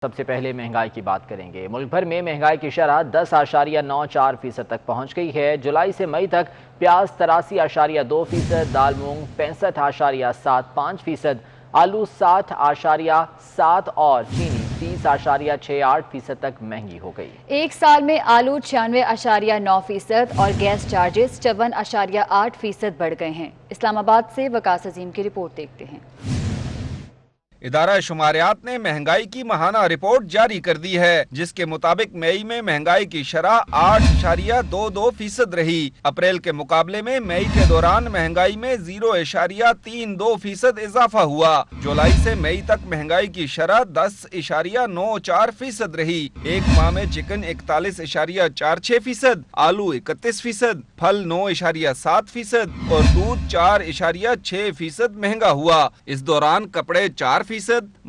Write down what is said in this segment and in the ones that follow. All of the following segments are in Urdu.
سب سے پہلے مہنگائی کی بات کریں گے۔ ملک بھر میں مہنگائی کی شرح 10.94% تک پہنچ گئی ہے۔ جولائی سے مئی تک پیاز 83.2%، دال مونگ 65.75%، آلو 60.7% اور چینی 30.68% تک مہنگی ہو گئی۔ ایک سال میں آلو 96.9% اور گیس چارجز 54.8% بڑھ گئے ہیں۔ اسلام آباد سے وقاص عظیم کی رپورٹ دیکھتے ہیں۔ ادارہ شماریات نے مہنگائی کی ماہانہ رپورٹ جاری کر دی ہے، جس کے مطابق مئی میں مہنگائی کی شرح 8.22% رہی۔ اپریل کے مقابلے میں مئی کے دوران مہنگائی میں 0.32% اضافہ ہوا۔ جولائی سے مئی تک مہنگائی کی شرح 10.94% رہی۔ ایک ماہ میں چکن 41.46%، آلو 31%، پھل 9.7% اور دودھ 4.6% مہنگا ہوا۔ اس دوران کپڑے 4%،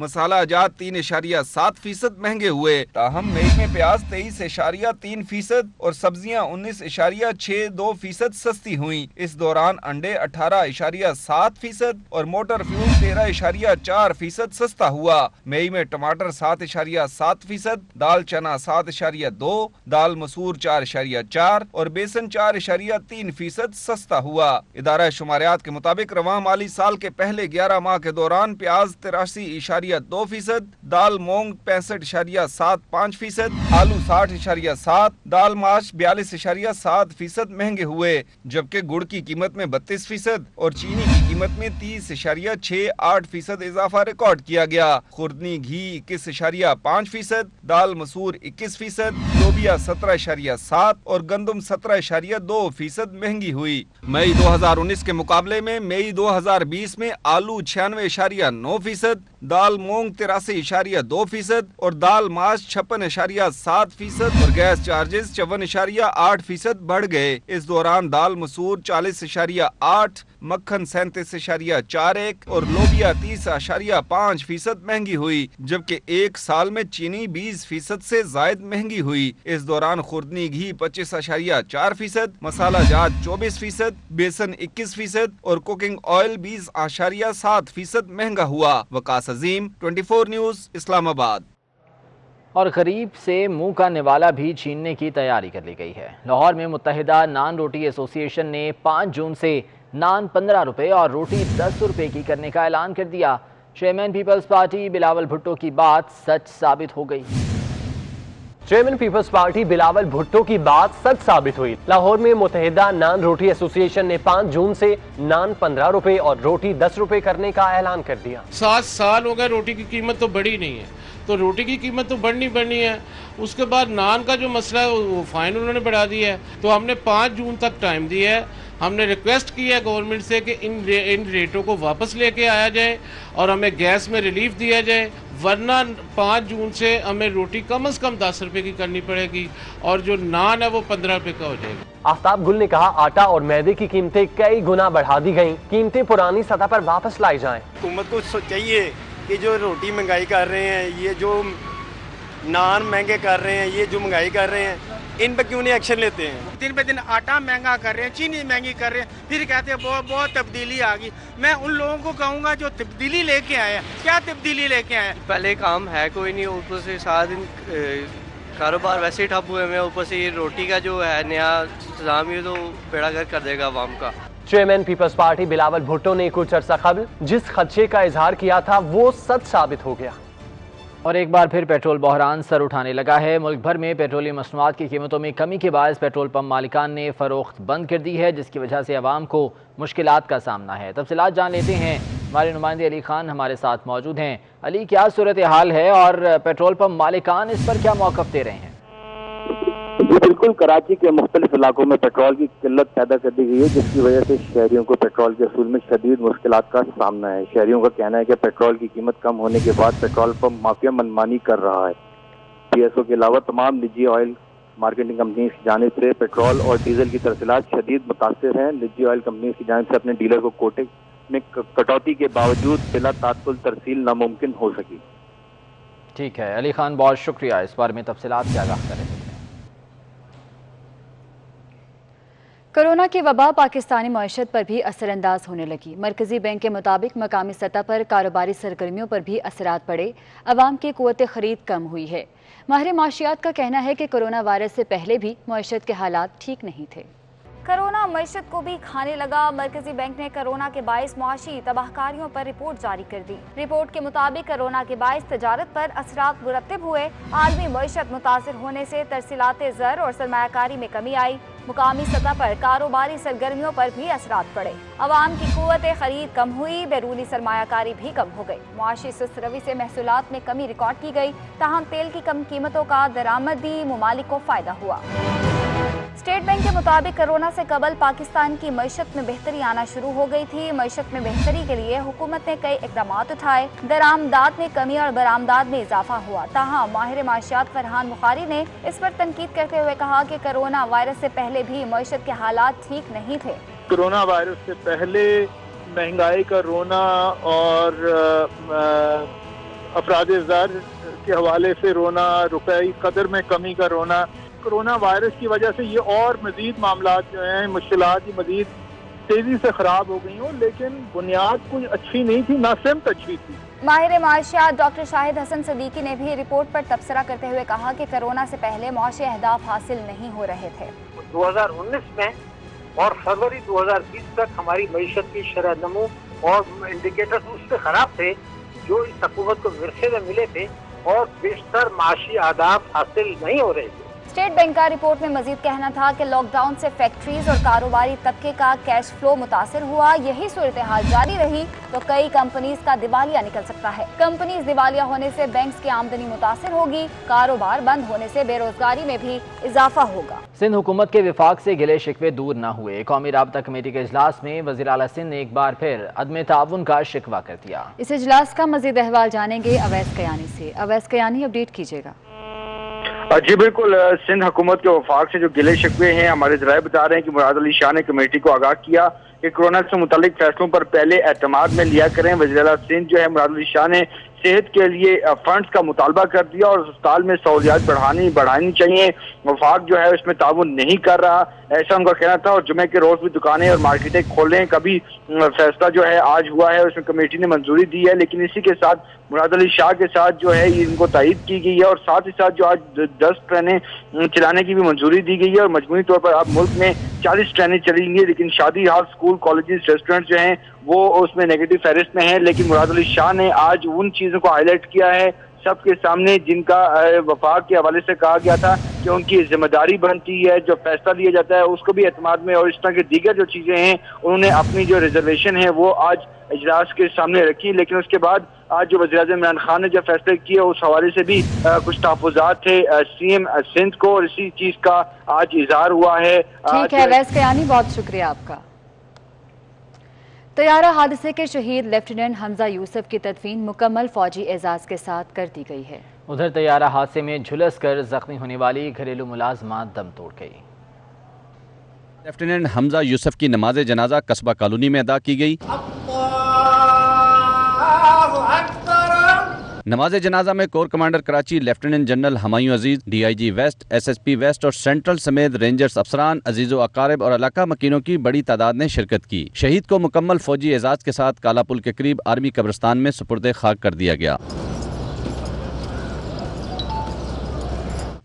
مسالہ جات 3.7% مہنگے ہوئے۔ تاہم مئی میں پیاز 23.3% اور سبزیاں 19.62% سستی ہوئیں۔ اس دوران انڈے 18.7% اور موٹر فیول 13.4% سستا ہوا۔ مئی میں ٹماٹر 7.7%، دال چنا 7.2%، دال مسور 4.4% اور بیسن 4.3% سستا ہوا۔ ادارہ شماریات کے مطابق رواں مالی سال کے پہلے 11 ماہ کے دوران پیاز 83.2%، دال مونگ 65.75%، آلو 60.7%، دال ماش 42.7% مہنگے ہوئے، جبکہ گڑ کی قیمت میں 32% اور چینی کی قیمت میں 30.68% اضافہ ریکارڈ کیا گیا۔ خوردنی گھی 21.5%، دال مسور 21%، لوبیا 17.7% اور گندم 17.2% مہنگی ہوئی۔ مئی 2019 کے مقابلے میں مئی 2020 میں آلو 96.9%، دال مونگ 83.2% اور دال ماش 56.7% اور گیس چارجز 54.8% بڑھ گئے۔ اس دوران دال مسور 40.8%، مکھن 37.41% اور لوبیا 30.5% مہنگی ہوئی، جبکہ ایک سال میں چینی 20% سے زائد مہنگی ہوئی۔ اس دوران خوردنی گھی 25.4%، مسالہ جات 24%، بیسن 21% اور کوکنگ آئل 20.7% مہنگا ہوا۔ وقاص عظیم، 24 نیوز، اسلام آباد۔ اور غریب سے منہ کا نوالا بھی چھیننے کی تیاری کر لی گئی ہے۔ لاہور میں متحدہ نان روٹی ایسوسی ایشن نے 5 جون سے نان 15 روپے اور روٹی 10 روپے کی کرنے کا اعلان کر دیا۔ چیئرمین پیپلز پارٹی بلاول بھٹو کی بات سچ ثابت ہو گئی۔ چیئرمین پیپلز پارٹی بلاول بھٹو کی بات سچ ثابت ہوئی۔ لاہور میں متحدہ نان روٹی ایسوسی ایشن نے 5 جون سے نان 15 روپے اور روٹی 10 روپے کرنے کا اعلان کر دیا۔ 7 سال ہو گئے روٹی کی قیمت تو بڑھی نہیں ہے، تو روٹی کی قیمت تو بڑھنی ہے۔ اس کے بعد نان کا جو مسئلہ ہے وہ فائن انہوں نے بڑھا دیا ہے، تو ہم نے 5 جون تک ٹائم دیا ہے۔ ہم نے ریکویسٹ کی ہے گورنمنٹ سے کہ ان ریٹوں کو واپس لے کے آیا جائے اور ہمیں گیس میں ریلیف دیا جائے، ورنہ 5 جون سے ہمیں روٹی کم از کم 10 روپے کی کرنی پڑے گی اور جو نان ہے وہ 15 روپے کا ہو جائے گا۔ آفتاب گل نے کہا آٹا اور میدے کی قیمتیں کئی گنا بڑھا دی گئیں، قیمتیں پرانی سطح پر واپس لائی جائیں۔ حکومت کو چاہیے کہ جو روٹی مہنگائی کر رہے ہیں، یہ جو نان مہنگے کر رہے ہیں، یہ جو مہنگائی کر رہے ہیں، ان پہ کیوں نہیں ایکشن لیتے ہیں؟ دن بہ دن آٹا مہنگا کر رہے ہیں، چینی مہنگی کر رہے ہیں، پھر کہتے ہیں بہت تبدیلی آ گئی۔ میں ان لوگوں کو کہوں گا جو تبدیلی لے کے آئے ہیں، کیا تبدیلی لے کے آئے ہیں؟ پہلے کام ہے کوئی نہیں، اوپر سے سارا دن کاروبار ویسے ہی ٹھپ ہوئے ہیں، اوپر سے یہ روٹی کا جو ہے نیا انتظام یہ تو بیڑا گرک کر دے گا عوام کا۔ چیئرمین پیپلز پارٹی بلاول بھٹو نے کچھ عرصہ قبل جس خدشے کا اظہار کیا تھا وہ سچ ثابت ہو گیا۔ اور ایک بار پھر پیٹرول بحران سر اٹھانے لگا ہے۔ ملک بھر میں پیٹرولیم مصنوعات کی قیمتوں میں کمی کے باعث پیٹرول پمپ مالکان نے فروخت بند کر دی ہے، جس کی وجہ سے عوام کو مشکلات کا سامنا ہے۔ تفصیلات جان لیتے ہیں، ہمارے نمائندے علی خان ہمارے ساتھ موجود ہیں۔ علی، کیا صورتحال ہے اور پیٹرول پمپ مالکان اس پر کیا موقف دے رہے ہیں؟ جی بالکل، کراچی کے مختلف علاقوں میں پیٹرول کی قلت پیدا کر دی گئی ہے، جس کی وجہ سے شہریوں کو پیٹرول کے حصول میں شدید مشکلات کا سامنا ہے۔ شہریوں کا کہنا ہے کہ پیٹرول کی قیمت کم ہونے کے بعد پیٹرول پمپ مافیا منمانی کر رہا ہے۔ پی ایس او کے علاوہ تمام نجی آئل مارکیٹنگ کمپنیز کی جانب سے پیٹرول اور ڈیزل کی ترسیلات شدید متاثر ہیں۔ نجی آئل کمپنیز کی جانب سے اپنے ڈیلر کو کوٹے میں کٹوتی کے باوجود بلا تعطل ترسیل ناممکن ہو سکی۔ ٹھیک ہے علی خان، بہت شکریہ اس بارے میں تفصیلات سے آگاہ کر رہے ہیں۔ کورونا کورونا کی وبا پاکستانی معیشت پر بھی اثر انداز ہونے لگی۔ مرکزی بینک کے مطابق مقامی سطح پر کاروباری سرگرمیوں پر بھی اثرات پڑے، عوام کی قوت خرید کم ہوئی ہے۔ ماہر معاشیات کا کہنا ہے کہ کورونا وائرس سے پہلے بھی معیشت کے حالات ٹھیک نہیں تھے۔ کورونا معیشت کو بھی کھانے لگا۔ مرکزی بینک نے کورونا کے باعث معاشی تباہ کاریوں پر رپورٹ جاری کر دی۔ رپورٹ کے مطابق کورونا کے باعث تجارت پر اثرات مرتب ہوئے۔ عالمی معیشت متاثر ہونے سے ترسیلات زر اور سرمایہ کاری میں کمی آئی۔ مقامی سطح پر کاروباری سرگرمیوں پر بھی اثرات پڑے۔ عوام کی قوت خرید کم ہوئی، بیرونی سرمایہ کاری بھی کم ہو گئی۔ معاشی سست روی سے محصولات میں کمی ریکارڈ کی گئی، تاہم تیل کی کم قیمتوں کا درآمدی ممالک کو فائدہ ہوا۔ اسٹیٹ بینک کے مطابق کورونا سے قبل پاکستان کی معیشت میں بہتری آنا شروع ہو گئی تھی۔ معیشت میں بہتری کے لیے حکومت نے کئی اقدامات اٹھائے، درآمدات میں کمی اور برآمدات میں اضافہ ہوا۔ تاہم ماہر معاشیات فرحان بخاری نے اس پر تنقید کرتے ہوئے کہا کہ کورونا وائرس سے پہلے بھی معیشت کے حالات ٹھیک نہیں تھے۔ کورونا وائرس سے پہلے مہنگائی کا رونا اور افراد زر کے حوالے سے رونا، روپے قدر میں کمی کا رونا، کورونا وائرس کی وجہ سے یہ اور مزید معاملات جو ہیں، مشکلات یہ مزید تیزی سے خراب ہو گئی ہوں، لیکن بنیاد کوئی اچھی نہیں تھی، نہ سمت اچھی تھی۔ ماہر معاشیات ڈاکٹر شاہد حسن صدیقی نے بھی رپورٹ پر تبصرہ کرتے ہوئے کہا کہ کورونا سے پہلے معاشی اہداف حاصل نہیں ہو رہے تھے۔ 2019 میں اور فروری 2020 تک ہماری معیشت کی شرح نمو اور انڈیکیٹرز اس سے خراب تھے جو اس حکومت کو ورثے میں ملے تھے، اور بیشتر معاشی اہداف حاصل نہیں ہو رہے تھے۔ اسٹیٹ بینک کا رپورٹ میں مزید کہنا تھا کہ لاک ڈاؤن سے فیکٹریز اور کاروباری طبقے کا کیش فلو متاثر ہوا۔ یہی صورتحال جاری رہی تو کئی کمپنیز کا دیوالیہ نکل سکتا ہے۔ کمپنیز دیوالیہ ہونے سے بینکس کی آمدنی متاثر ہوگی، کاروبار بند ہونے سے بے روزگاری میں بھی اضافہ ہوگا۔ سندھ حکومت کے وفاق سے گلے شکوے دور نہ ہوئے۔ قومی رابطہ کمیٹی کے اجلاس میں وزیر اعلیٰ سندھ نے ایک بار پھر عدم تعاون کا شکوہ کر دیا۔ اس اجلاس کا مزید احوال جانیں گے اویس کیانی سے۔ اویس کیانی، اپڈیٹ کیجیے گا۔ جی بالکل، سندھ حکومت کے وفاق سے جو گلے شکوے ہیں، ہمارے ذرائع بتا رہے ہیں کہ مراد علی شاہ نے کمیٹی کو آگاہ کیا کہ کورونا سے متعلق فیصلوں پر پہلے اعتماد میں لیا کریں۔ وزیر اعلیٰ سندھ جو ہے مراد علی شاہ نے صحت کے لیے فنڈز کا مطالبہ کر دیا اور اسپتال میں سہولیات بڑھانی چاہیے۔ وفاق جو ہے اس میں تعاون نہیں کر رہا، ایسا ان کا کہنا تھا، اور جمعے کے روز بھی دکانیں اور مارکیٹیں کھولیں کا بھی فیصلہ جو ہے آج ہوا ہے، اس میں کمیٹی نے منظوری دی ہے۔ لیکن اسی کے ساتھ مراد علی شاہ کے ساتھ جو ہے ان کو تائید کی گئی ہے، اور ساتھ ہی ساتھ جو آج 10 ٹرینیں چلانے کی بھی منظوری دی گئی ہے، اور مجموعی طور پر اب ملک میں 40 ٹرینیں چلیں گی۔ لیکن شادی ہال، اسکول، کالجز، ریسٹورینٹ جو ہیں وہ اس میں نیگیٹو فہرست میں ہیں۔ لیکن مراد علی شاہ نے آج ان چیزوں کو ہائی لائٹ کیا ہے سب کے سامنے جن کا وفاق کے حوالے سے کہا گیا تھا کہ ان کی ذمہ داری بنتی ہے، جو فیصلہ لیا جاتا ہے اس کو بھی اعتماد میں، اور اس طرح کی دیگر جو چیزیں ہیں انہوں نے اپنی جو ریزرویشن ہے وہ آج اجلاس کے سامنے رکھی۔ لیکن اس کے بعد آج جو وزیر اعظم عمران خان نے جو فیصلے کیے اس حوالے سے بھی کچھ تحفظات تھے سی ایم سندھ کو، اور اسی چیز کا آج اظہار ہوا ہے۔ ٹھیک ہے اویس کیانی، بہت شکریہ آپ کا۔ طیارہ حادثے کے شہید لیفٹیننٹ حمزہ یوسف کی تدفین مکمل فوجی اعزاز کے ساتھ کر دی گئی ہے۔ ادھر طیارہ حادثے میں جھلس کر زخمی ہونے والی گھریلو ملازمہ دم توڑ گئی۔ لیفٹیننٹ حمزہ یوسف کی نماز جنازہ قصبہ کالونی میں ادا کی گئی۔ نماز جنازہ میں corps commander Karachi lieutenant general Humayun Aziz, D I G west, S S P west اور سینٹرل سمیت رینجرز افسران، عزیز و اقارب اور علاقہ مکینوں کی بڑی تعداد نے شرکت کی۔ شہید کو مکمل فوجی اعزاز کے ساتھ کالا پل کے قریب آرمی قبرستان میں سپرد خاک کر دیا گیا۔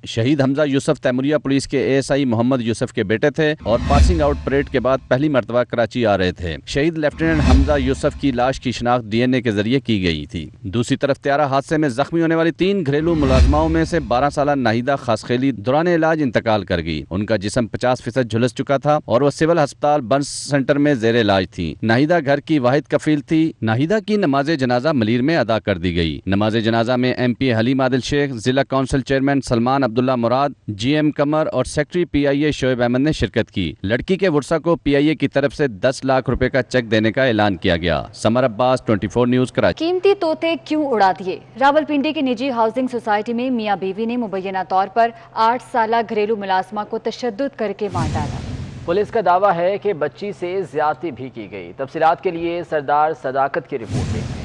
شہید حمزہ یوسف تیموریہ پولیس کے اے ایس آئی محمد یوسف کے بیٹے تھے اور پاسنگ آؤٹ پریڈ کے بعد پہلی مرتبہ کراچی آ رہے تھے۔ شہید لیفٹیننٹ حمزہ یوسف کی لاش کی شناخت ڈی این اے کے ذریعے کی گئی تھی۔ دوسری طرف طیارہ حادثے میں زخمی ہونے والی 3 گھریلو ملازماؤں میں سے 12 سالہ ناہیدہ خاصخیلی دوران علاج انتقال کر گئی۔ ان کا جسم 50% جھلس چکا تھا اور وہ سول ہسپتال برنس سینٹر میں زیر علاج تھی۔ ناہیدہ گھر کی واحد کفیل تھی۔ ناہیدہ کی نماز جنازہ ملیر میں ادا کر دی گئی۔ نماز جنازہ میں ایم پی حلیم عادل شیخ، ضلع کونسل چیئرمین سلمان عبداللہ مراد، جی ایم قمر اور سیکٹری پی آئی اے شعیب احمد نے شرکت کی۔ لڑکی کے ورثہ کو پی آئی اے کی طرف سے 10 لاکھ روپے کا چیک دینے کا اعلان کیا گیا۔ سمر عباس، 24 نیوز کراچی۔ قیمتی طوطے کیوں اڑا دیے؟ راولپنڈی کی نجی ہاؤسنگ سوسائٹی میں میاں بیوی نے مبینہ طور پر 8 سالہ گھریلو ملازمہ کو تشدد کر کے مار ڈالا۔ پولیس کا دعویٰ ہے کہ بچی سے زیادتی بھی کی گئی۔ تفصیلات کے لیے سردار صداقت کی رپورٹ دیکھ رہے ہیں۔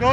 2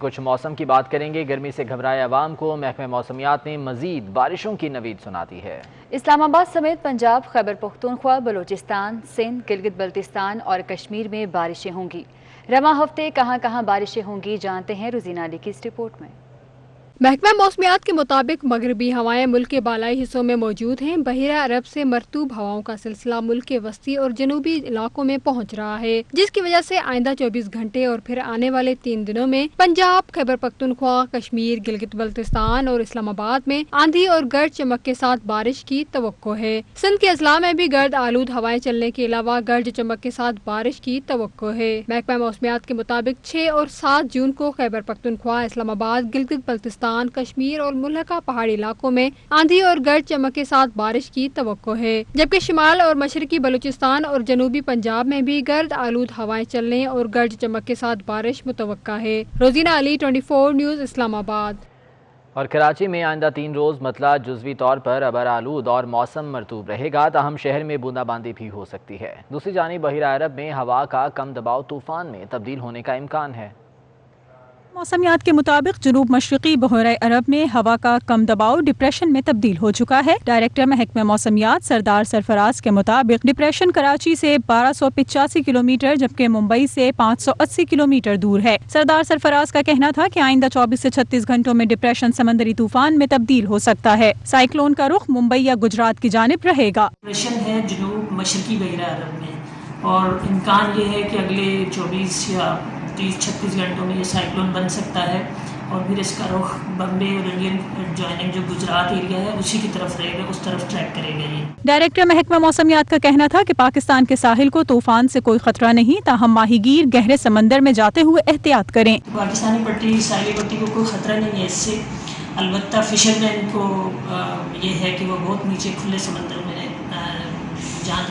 کچھ موسم کی بات کریں گے۔ گرمی سے گھبرائے عوام کو محکمہ موسمیات نے مزید بارشوں کی نوید سنا دی ہے۔ اسلام آباد سمیت پنجاب، خیبر پختونخوا، بلوچستان، سندھ، گلگت بلتستان اور کشمیر میں بارشیں ہوں گی۔ رواں ہفتے کہاں کہاں بارشیں ہوں گی جانتے ہیں روزینہ علی کی اس رپورٹ میں۔ محکمہ موسمیات کے مطابق مغربی ہوائیں ملک کے بالائی حصوں میں موجود ہیں۔ بحیرہ عرب سے مرطوب ہواؤں کا سلسلہ ملک کے وسطی اور جنوبی علاقوں میں پہنچ رہا ہے، جس کی وجہ سے آئندہ 24 گھنٹے اور پھر آنے والے 3 دنوں میں پنجاب، خیبر پختونخوا، کشمیر، گلگت بلتستان اور اسلام آباد میں آندھی اور گرج چمک کے ساتھ بارش کی توقع ہے۔ سندھ کے اضلاع میں بھی گرد آلود ہوائیں چلنے کے علاوہ گرج چمک کے ساتھ بارش کی توقع ہے۔ محکمہ موسمیات کے مطابق 6 اور 7 جون کو خیبر پختونخوا، اسلام آباد، گلگت بلتستان، کشمیر اور ملحقہ پہاڑی علاقوں میں آندھی اور گرج چمک کے ساتھ بارش کی توقع ہے، جبکہ شمال اور مشرقی بلوچستان اور جنوبی پنجاب میں بھی گرد آلود ہوائیں چلنے اور گرج چمک کے ساتھ بارش متوقع ہے۔ روزینہ علی، 24 نیوز، اسلام آباد۔ اور کراچی میں آئندہ 3 روز مطلع جزوی طور پر ابر آلود اور موسم مرطوب رہے گا، تاہم شہر میں بوندا باندی بھی ہو سکتی ہے۔ دوسری جانب بحیرہ عرب میں ہوا کا کم دباؤ طوفان میں تبدیل ہونے کا امکان ہے۔ موسمیات کے مطابق جنوب مشرقی بحیرہ عرب میں ہوا کا کم دباؤ ڈپریشن میں تبدیل ہو چکا ہے۔ ڈائریکٹر محکمہ موسمیات سردار سرفراز کے مطابق ڈپریشن کراچی سے 1285 کلومیٹر جبکہ ممبئی سے 580 کلومیٹر دور ہے۔ سردار سرفراز کا کہنا تھا کہ آئندہ 24 سے 36 گھنٹوں میں ڈپریشن سمندری طوفان میں تبدیل ہو سکتا ہے۔ سائیکلون کا رخ ممبئی یا گجرات کی جانب رہے گا۔ ڈپریشن ہے جنوب مشرقی بحیرہ عرب میں، اور امکان یہ ہے کہ اگلے 24 یا 30-36 گھنٹوں میں یہ سائیکلون بن سکتا ہے، اور پھر اس کا رخ بمبے اور انڈین جوائننگ جو گجرات ایریا ہے اسی کی طرف رہے گا، اس طرف ٹریک کرے گا یہ۔ ڈائریکٹر محکمہ موسمیات کا کہنا تھا کہ پاکستان کے ساحل کو طوفان سے کوئی خطرہ نہیں، تاہم ماہی گیر گہرے سمندر میں جاتے ہوئے احتیاط کریں۔ پاکستانی پٹی، ساحلی پٹی کو کوئی خطرہ نہیں ہے اس سے، البتہ فشرمین کو یہ ہے کہ وہ بہت نیچے کھلے سمندر میں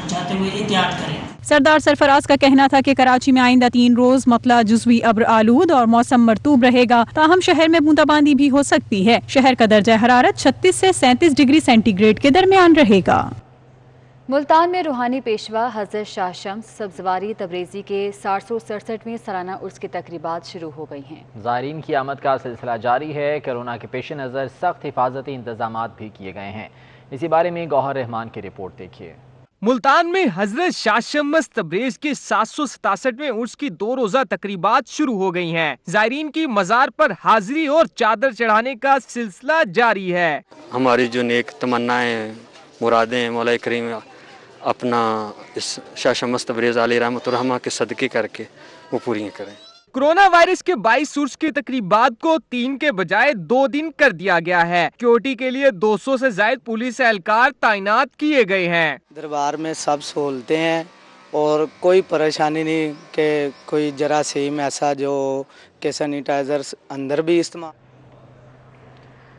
جاتے ہوئے احتیاط کریں۔ سردار سرفراز کا کہنا تھا کہ کراچی میں آئندہ 3 روز مطلع جزوی ابر آلود اور موسم مرطوب رہے گا، تاہم شہر میں بوندا باندی بھی ہو سکتی ہے۔ شہر کا درجہ حرارت 36 سے 37 ڈگری سینٹی گریڈ کے درمیان رہے گا۔ ملتان میں روحانی پیشوا حضرت شاہ شمس سبزواری تبریزی کے 767ویں سالانہ عرس کی تقریبات شروع ہو گئی ہیں۔ زائرین کی آمد کا سلسلہ جاری ہے۔ کورونا کے پیش نظر سخت حفاظتی انتظامات بھی کیے گئے ہیں۔ اسی بارے میں گوہر رحمان کی رپورٹ دیکھیے۔ ملتان میں حضرت شاہ شمس تبریز کے 767ویں عرس کی 2 روزہ تقریبات شروع ہو گئی ہیں۔ زائرین کی مزار پر حاضری اور چادر چڑھانے کا سلسلہ جاری ہے۔ ہماری جو نیک تمنائیں، مرادیں ہیں، مولا کریم اپنا اس شاہ شمس تبریز علیہ رحمۃ الرحمہ کے صدقے کر کے وہ پوری کریں۔ کورونا وائرس کے 22 عرس کی تقریبات کو 3 کے بجائے 2 دن کر دیا گیا ہے۔ سیکورٹی کے لیے 200 سے زائد پولیس اہلکار تعینات کیے گئے ہیں۔ دربار میں سب سہولتیں ہیں اور کوئی پریشانی نہیں کہ کوئی جراثیم ایسا جو کہ سینیٹائزر اندر بھی استعمال